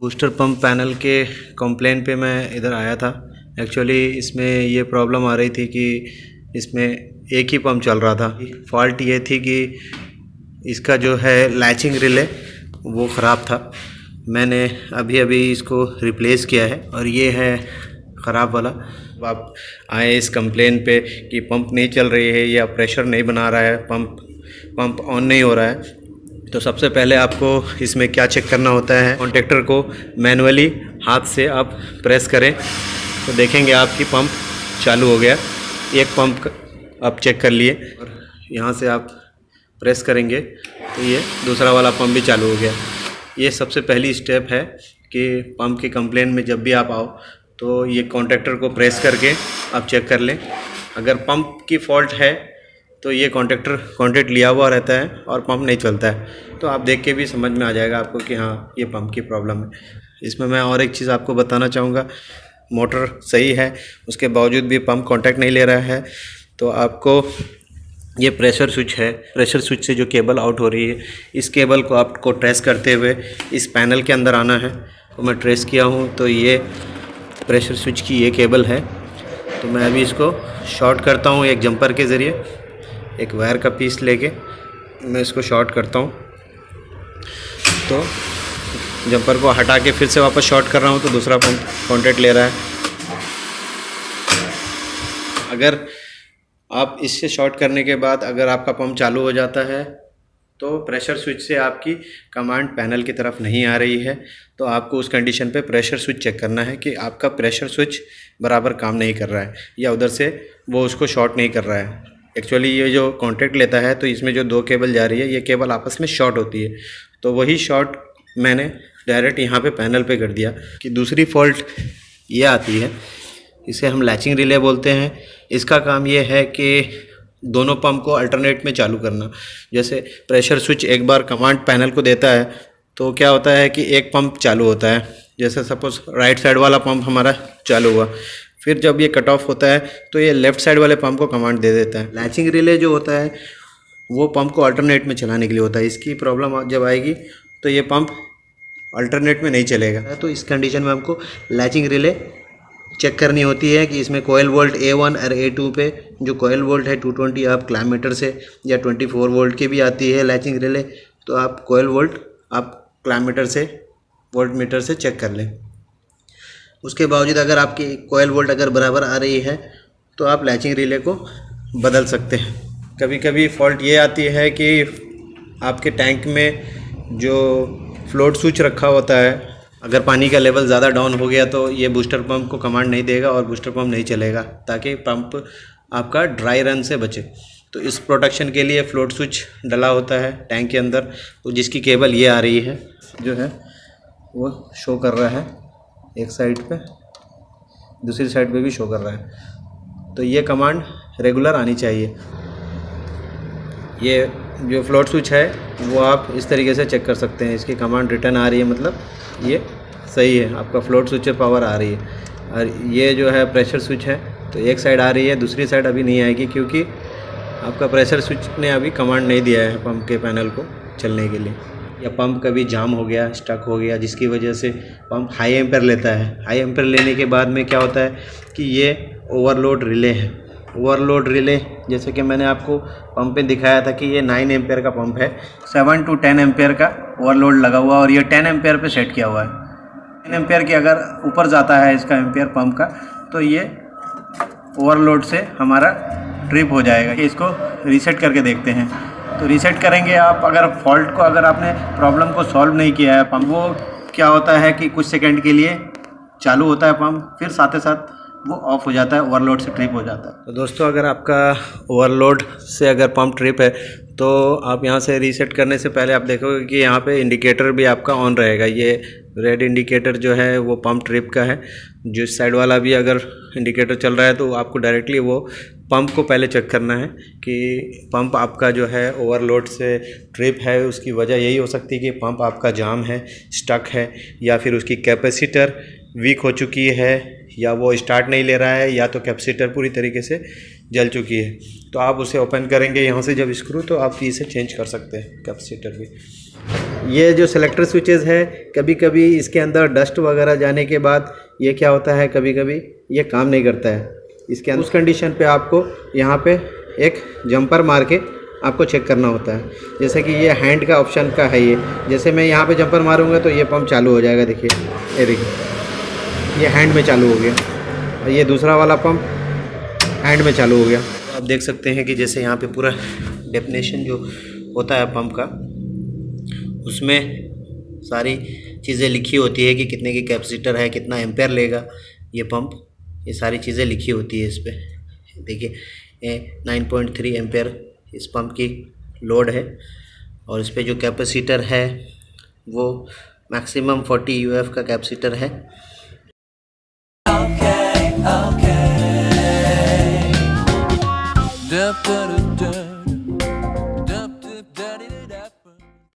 Booster pump panel के complain पे मैं इधर आया था। एक्चुअली इसमें ये प्रॉब्लम आ रही थी कि इसमें एक ही पंप चल रहा था। फॉल्ट ये थी कि इसका जो है लैचिंग रिले वो ख़राब था। मैंने अभी इसको रिप्लेस किया है और ये है ख़राब वाला। आप आए इस कंप्लेन पे कि पंप नहीं चल रही है या प्रेशर नहीं बना रहा है, पंप ऑन नहीं हो रहा है, तो सबसे पहले आपको इसमें क्या चेक करना होता है, कॉन्टैक्टर को मैनुअली हाथ से आप प्रेस करें तो देखेंगे आपकी पंप चालू हो गया। एक पंप आप चेक कर लिए और यहाँ से आप प्रेस करेंगे तो ये दूसरा वाला पंप भी चालू हो गया। ये सबसे पहली स्टेप है कि पंप की कंप्लेन में जब भी आप आओ तो ये कॉन्टैक्टर को प्रेस करके आप चेक कर लें। अगर पंप की फ़ॉल्ट है तो ये कॉन्टैक्ट लिया हुआ रहता है और पंप नहीं चलता है, तो आप देख के भी समझ में आ जाएगा आपको कि हाँ ये पंप की प्रॉब्लम है। इसमें मैं और एक चीज़ आपको बताना चाहूँगा, मोटर सही है उसके बावजूद भी पंप कांटेक्ट नहीं ले रहा है, तो आपको ये प्रेशर स्विच है, प्रेशर स्विच से जो केबल आउट हो रही है, इस केबल को आपको ट्रेस करते हुए इस पैनल के अंदर आना है। तो मैं ट्रेस किया हूँ तो ये प्रेशर स्विच की ये केबल है। तो मैं अभी इसको शॉर्ट करता हूँ एक जंपर के ज़रिए, एक वायर का पीस लेके मैं इसको शॉर्ट करता हूँ। तो जंपर को हटा के फिर से वापस शॉर्ट कर रहा हूँ तो दूसरा पंप कांटेक्ट ले रहा है। अगर आप इससे शॉर्ट करने के बाद अगर आपका पंप चालू हो जाता है तो प्रेशर स्विच से आपकी कमांड पैनल की तरफ नहीं आ रही है, तो आपको उस कंडीशन पे प्रेशर स्विच चेक करना है कि आपका प्रेशर स्विच बराबर काम नहीं कर रहा है या उधर से वो उसको शॉर्ट नहीं कर रहा है। एक्चुअली ये जो कॉन्टैक्ट लेता है तो इसमें जो दो केबल जा रही है ये केबल आपस में शॉर्ट होती है, तो वही शॉर्ट मैंने डायरेक्ट यहाँ पे पैनल पे कर दिया। कि दूसरी फॉल्ट ये आती है, इसे हम लैचिंग रिले बोलते हैं। इसका काम ये है कि दोनों पंप को अल्टरनेट में चालू करना। जैसे प्रेशर स्विच एक बार कमांड पैनल को देता है तो क्या होता है कि एक पंप चालू होता है, जैसे सपोज राइट साइड वाला पंप हमारा चालू हुआ, फिर जब ये कट ऑफ होता है तो ये लेफ़्ट साइड वाले पंप को कमांड दे देता है। लैचिंग रिले जो होता है वो पंप को अल्टरनेट में चलाने के लिए होता है। इसकी प्रॉब्लम जब आएगी तो ये पंप अल्टरनेट में नहीं चलेगा। तो इस कंडीशन में हमको लैचिंग रिले चेक करनी होती है कि इसमें कोयल वोल्ट A1 और A2 पे जो कोयल वोल्ट है 220 आप क्लैम मीटर से, या 24 वोल्ट की भी आती है लैचिंग रिले, तो आप कोयल वोल्ट आप क्लैम मीटर से, वोल्ट मीटर से चेक कर लें। उसके बावजूद अगर आपकी कोयल वोल्ट अगर बराबर आ रही है तो आप लैचिंग रिले को बदल सकते हैं। कभी कभी फॉल्ट ये आती है कि आपके टैंक में जो फ्लोट स्विच रखा होता है, अगर पानी का लेवल ज़्यादा डाउन हो गया तो ये बूस्टर पंप को कमांड नहीं देगा और बूस्टर पंप नहीं चलेगा, ताकि पंप आपका ड्राई रन से बचे। तो इस प्रोटेक्शन के लिए फ्लोट स्विच डला होता है टैंक के अंदर, तो जिसकी केबल ये आ रही है, जो है वो शो कर रहा है एक साइड पे, दूसरी साइड पे भी शो कर रहा है। तो ये कमांड रेगुलर आनी चाहिए। ये जो फ्लोट स्विच है वो आप इस तरीके से चेक कर सकते हैं, इसकी कमांड रिटर्न आ रही है, मतलब ये सही है, आपका फ्लोट स्विच पे पावर आ रही है। और ये जो है प्रेशर स्विच है तो एक साइड आ रही है, दूसरी साइड अभी नहीं आएगी क्योंकि आपका प्रेशर स्विच ने अभी कमांड नहीं दिया है पंप के पैनल को चलने के लिए। या पंप कभी जाम हो गया, स्टक हो गया, जिसकी वजह से पंप हाई एम्पेयर लेता है। हाई एम्पेयर लेने के बाद में क्या होता है कि ये ओवरलोड रिले है। ओवरलोड रिले जैसे कि मैंने आपको पंप पे दिखाया था कि ये 9 एम्पेयर का पंप है, 7 to 10 एम्पेयर का ओवरलोड लगा हुआ और ये 10 एम्पेयर पे सेट किया हुआ है। 10 एम्पेयर के अगर ऊपर जाता है इसका एम्पेयर पंप का तो ये ओवरलोड से हमारा ट्रिप हो जाएगा। इसको रीसेट करके देखते हैं। तो रीसेट करेंगे आप, अगर फॉल्ट को, अगर आपने प्रॉब्लम को सॉल्व नहीं किया है पंप, वो क्या होता है कि कुछ सेकंड के लिए चालू होता है पंप, फिर साथ ही साथ वो ऑफ हो जाता है, ओवरलोड से ट्रिप हो जाता है। तो दोस्तों अगर आपका ओवरलोड से अगर पंप ट्रिप है तो आप यहाँ से रीसेट करने से पहले आप देखोगे कि यहाँ पे इंडिकेटर भी आपका ऑन रहेगा। ये रेड इंडिकेटर जो है वो पंप ट्रिप का है। जिस साइड वाला भी अगर इंडिकेटर चल रहा है तो आपको डायरेक्टली वो पंप को पहले चेक करना है कि पंप आपका जो है ओवरलोड से ट्रिप है। उसकी वजह यही हो सकती है कि पंप आपका जाम है, स्टक है, या फिर उसकी कैपेसिटर वीक हो चुकी है, या वो स्टार्ट नहीं ले रहा है, या तो कैपेसिटर पूरी तरीके से जल चुकी है। तो आप उसे ओपन करेंगे यहाँ से जब स्क्रू, तो आप इसे चेंज कर सकते हैं कैपेसिटर भी। ये जो सिलेक्टर स्विचेस है, कभी कभी इसके अंदर डस्ट वगैरह जाने के बाद ये क्या होता है, कभी कभी ये काम नहीं करता है इसके अंदर। उस कंडीशन पे आपको यहाँ पे एक जंपर मार के आपको चेक करना होता है। जैसे कि ये हैंड का ऑप्शन का है ये, जैसे मैं यहाँ पे जंपर मारूंगा तो ये पंप चालू हो जाएगा। देखिए, ये देखिए, ये हैंड में चालू हो गया, और ये दूसरा वाला पंप हैंड में चालू हो गया। तो आप देख सकते हैं कि जैसे यहाँ पे पूरा डेफिनेशन जो होता है पंप का, उसमें सारी चीज़ें लिखी होती है कि कितने की कैपेसिटर है, कितना एम्पेयर लेगा ये पंप, ये सारी चीज़ें लिखी होती है इस पर। देखिए, ये 9.3 एम्पेयर इस पंप की लोड है, और इस पर जो कैपेसिटर है वो मैक्सिमम 40 UF का कैपेसिटर है। Okay.